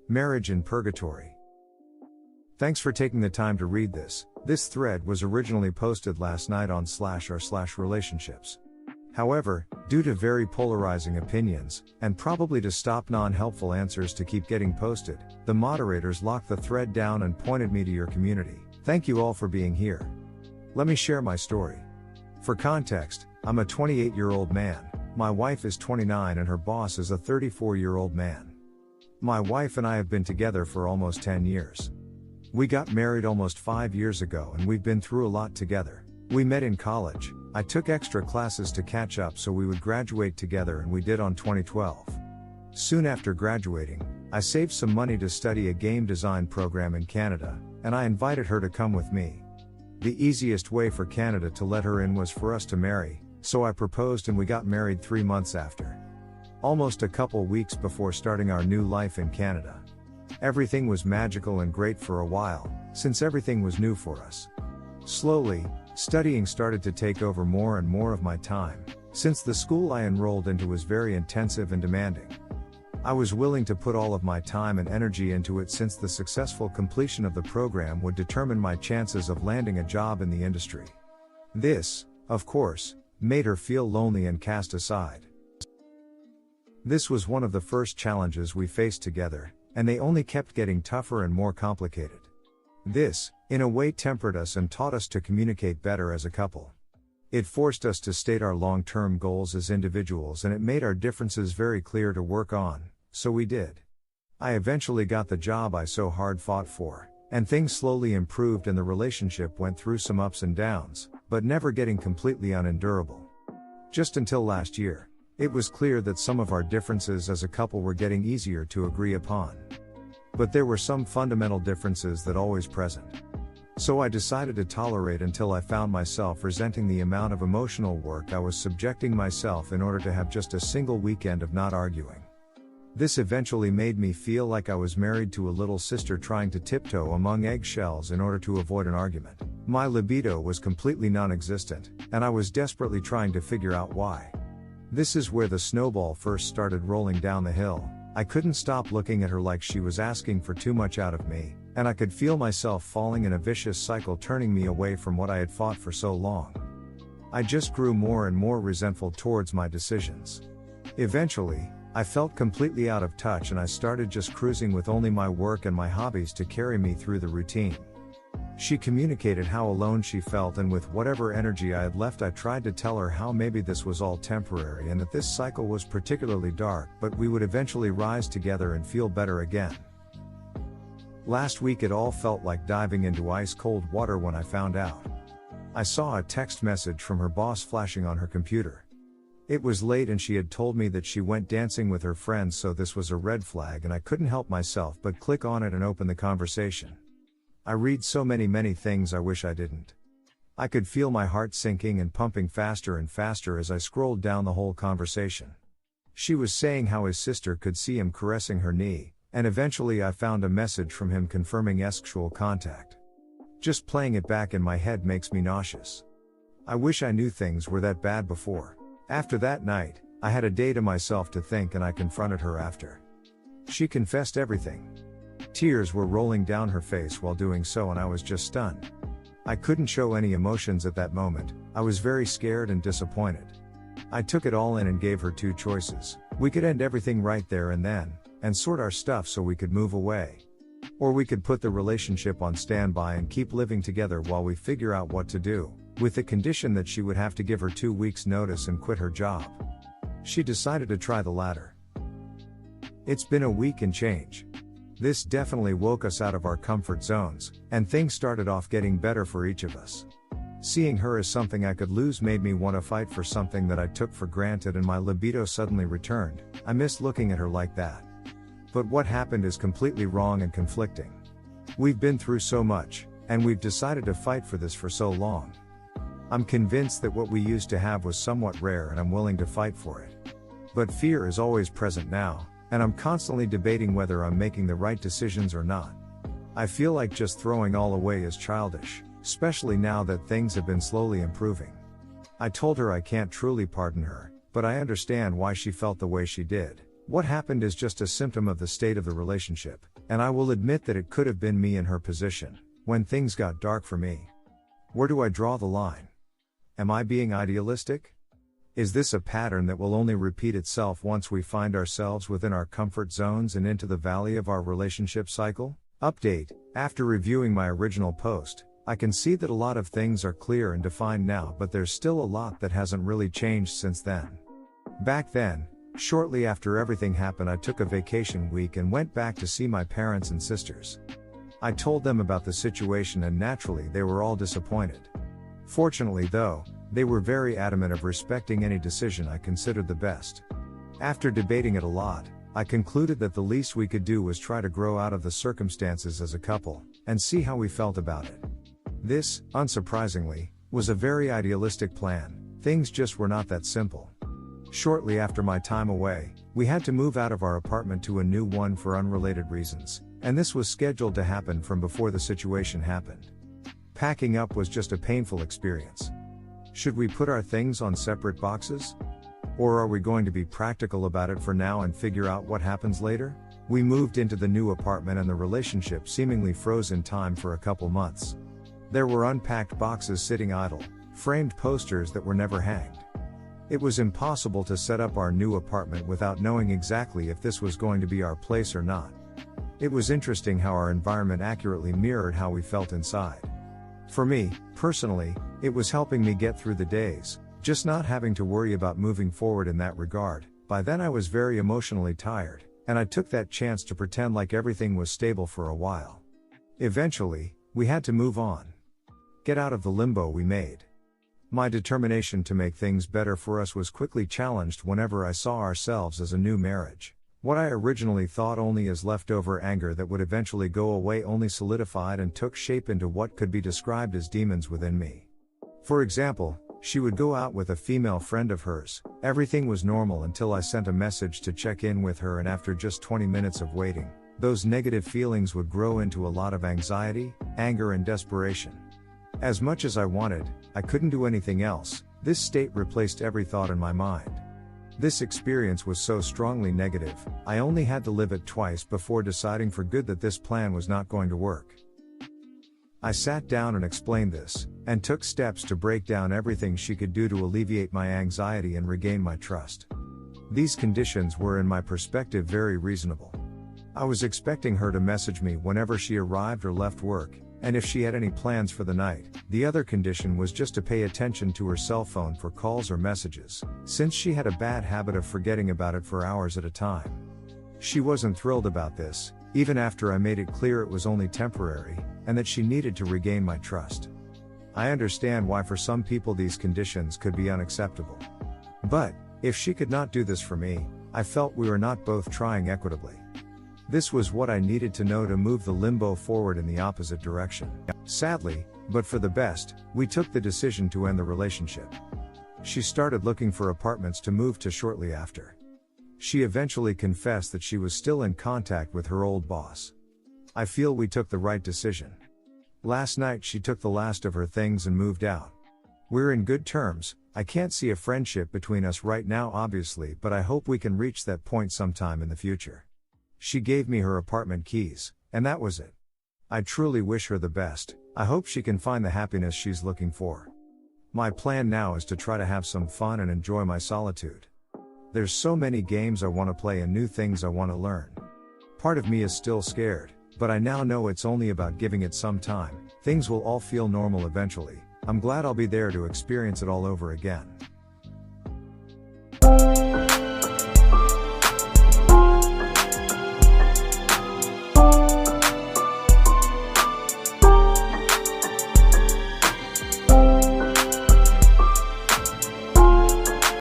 Marriage in Purgatory. Thanks for taking the time to read this. This thread was originally posted last night on /r/relationships. However, due to very polarizing opinions, and probably to stop non-helpful answers to keep getting posted, the moderators locked the thread down and pointed me to your community. Thank you all for being here. Let me share my story. For context, I'm a 28-year-old man, my wife is 29 and her boss is a 34-year-old man. My wife and I have been together for almost 10 years. We got married almost 5 years ago and we've been through a lot together. We met in college, I took extra classes to catch up so we would graduate together and we did on 2012. Soon after graduating, I saved some money to study a game design program in Canada, and I invited her to come with me. The easiest way for Canada to let her in was for us to marry, so I proposed and we got married 3 months after. Almost a couple weeks before starting our new life in Canada. Everything was magical and great for a while, since everything was new for us. Slowly, studying started to take over more and more of my time, since the school I enrolled into was very intensive and demanding. I was willing to put all of my time and energy into it since the successful completion of the program would determine my chances of landing a job in the industry. This, of course, made her feel lonely and cast aside. This was one of the first challenges we faced together, and they only kept getting tougher and more complicated. This, in a way, tempered us and taught us to communicate better as a couple. It forced us to state our long-term goals as individuals and it made our differences very clear to work on, so we did. I eventually got the job I so hard fought for, and things slowly improved and the relationship went through some ups and downs, but never getting completely unendurable. Just until last year, it was clear that some of our differences as a couple were getting easier to agree upon. But there were some fundamental differences that always present. So I decided to tolerate until I found myself resenting the amount of emotional work I was subjecting myself in order to have just a single weekend of not arguing. This eventually made me feel like I was married to a little sister trying to tiptoe among eggshells in order to avoid an argument. My libido was completely non-existent, and I was desperately trying to figure out why. This is where the snowball first started rolling down the hill. I couldn't stop looking at her like she was asking for too much out of me, and I could feel myself falling in a vicious cycle turning me away from what I had fought for so long. I just grew more and more resentful towards my decisions. Eventually, I felt completely out of touch and I started just cruising with only my work and my hobbies to carry me through the routine. She communicated how alone she felt, and with whatever energy I had left I tried to tell her how maybe this was all temporary and that this cycle was particularly dark, but we would eventually rise together and feel better again. Last week it all felt like diving into ice-cold water when I found out. I saw a text message from her boss flashing on her computer. It was late and she had told me that she went dancing with her friends, so this was a red flag and I couldn't help myself but click on it and open the conversation. I read so many things I wish I didn't. I could feel my heart sinking and pumping faster and faster as I scrolled down the whole conversation. She was saying how his sister could see him caressing her knee, and eventually I found a message from him confirming sexual contact. Just playing it back in my head makes me nauseous. I wish I knew things were that bad before. After that night, I had a day to myself to think and I confronted her after. She confessed everything. Tears were rolling down her face while doing so and I was just stunned. I couldn't show any emotions at that moment. I was very scared and disappointed. I took it all in and gave her two choices. We could end everything right there and then, and sort our stuff so we could move away. Or we could put the relationship on standby and keep living together while we figure out what to do, with the condition that she would have to give her 2 weeks notice and quit her job. She decided to try the latter. It's been a week and change. This definitely woke us out of our comfort zones, and things started off getting better for each of us. Seeing her as something I could lose made me want to fight for something that I took for granted, and my libido suddenly returned. I missed looking at her like that. But what happened is completely wrong and conflicting. We've been through so much, and we've decided to fight for this for so long. I'm convinced that what we used to have was somewhat rare and I'm willing to fight for it. But fear is always present now, and I'm constantly debating whether I'm making the right decisions or not. I feel like just throwing all away is childish, especially now that things have been slowly improving. I told her I can't truly pardon her, but I understand why she felt the way she did. What happened is just a symptom of the state of the relationship. And I will admit that it could have been me in her position, when things got dark for me. Where do I draw the line? Am I being idealistic? Is this a pattern that will only repeat itself once we find ourselves within our comfort zones and into the valley of our relationship cycle? Update: after reviewing my original post, I can see that a lot of things are clear and defined now, but there's still a lot that hasn't really changed since then. Back then, shortly after everything happened, I took a vacation week and went back to see my parents and sisters. I told them about the situation and naturally they were all disappointed. Fortunately though, they were very adamant of respecting any decision I considered the best. After debating it a lot, I concluded that the least we could do was try to grow out of the circumstances as a couple, and see how we felt about it. This, unsurprisingly, was a very idealistic plan. Things just were not that simple. Shortly after my time away, we had to move out of our apartment to a new one for unrelated reasons, and this was scheduled to happen from before the situation happened. Packing up was just a painful experience. Should we put our things on separate boxes? Or are we going to be practical about it for now and figure out what happens later? We moved into the new apartment and the relationship seemingly froze in time for a couple months. There were unpacked boxes sitting idle, framed posters that were never hanged. It was impossible to set up our new apartment without knowing exactly if this was going to be our place or not. It was interesting how our environment accurately mirrored how we felt inside. For me, personally, it was helping me get through the days, just not having to worry about moving forward in that regard. By then I was very emotionally tired, and I took that chance to pretend like everything was stable for a while. Eventually, we had to move on. Get out of the limbo we made. My determination to make things better for us was quickly challenged whenever I saw ourselves as a new marriage. What I originally thought only as leftover anger that would eventually go away only solidified and took shape into what could be described as demons within me. For example, she would go out with a female friend of hers. Everything was normal until I sent a message to check in with her, and after just 20 minutes of waiting, those negative feelings would grow into a lot of anxiety, anger and desperation. As much as I wanted, I couldn't do anything else. This state replaced every thought in my mind. This experience was so strongly negative, I only had to live it twice before deciding for good that this plan was not going to work. I sat down and explained this, and took steps to break down everything she could do to alleviate my anxiety and regain my trust. These conditions were, in my perspective, very reasonable. I was expecting her to message me whenever she arrived or left work, and if she had any plans for the night. The other condition was just to pay attention to her cell phone for calls or messages, since she had a bad habit of forgetting about it for hours at a time. She wasn't thrilled about this, even after I made it clear it was only temporary, and that she needed to regain my trust. I understand why for some people these conditions could be unacceptable. But, if she could not do this for me, I felt we were not both trying equitably. This was what I needed to know to move the limbo forward in the opposite direction. Sadly, but for the best, we took the decision to end the relationship. She started looking for apartments to move to shortly after. She eventually confessed that she was still in contact with her old boss. I feel we took the right decision. Last night she took the last of her things and moved out. We're in good terms. I can't see a friendship between us right now obviously, but I hope we can reach that point sometime in the future. She gave me her apartment keys, and that was it. I truly wish her the best. I hope she can find the happiness she's looking for. My plan now is to try to have some fun and enjoy my solitude. There's so many games I want to play and new things I want to learn. Part of me is still scared, but I now know it's only about giving it some time. Things will all feel normal eventually. I'm glad I'll be there to experience it all over again.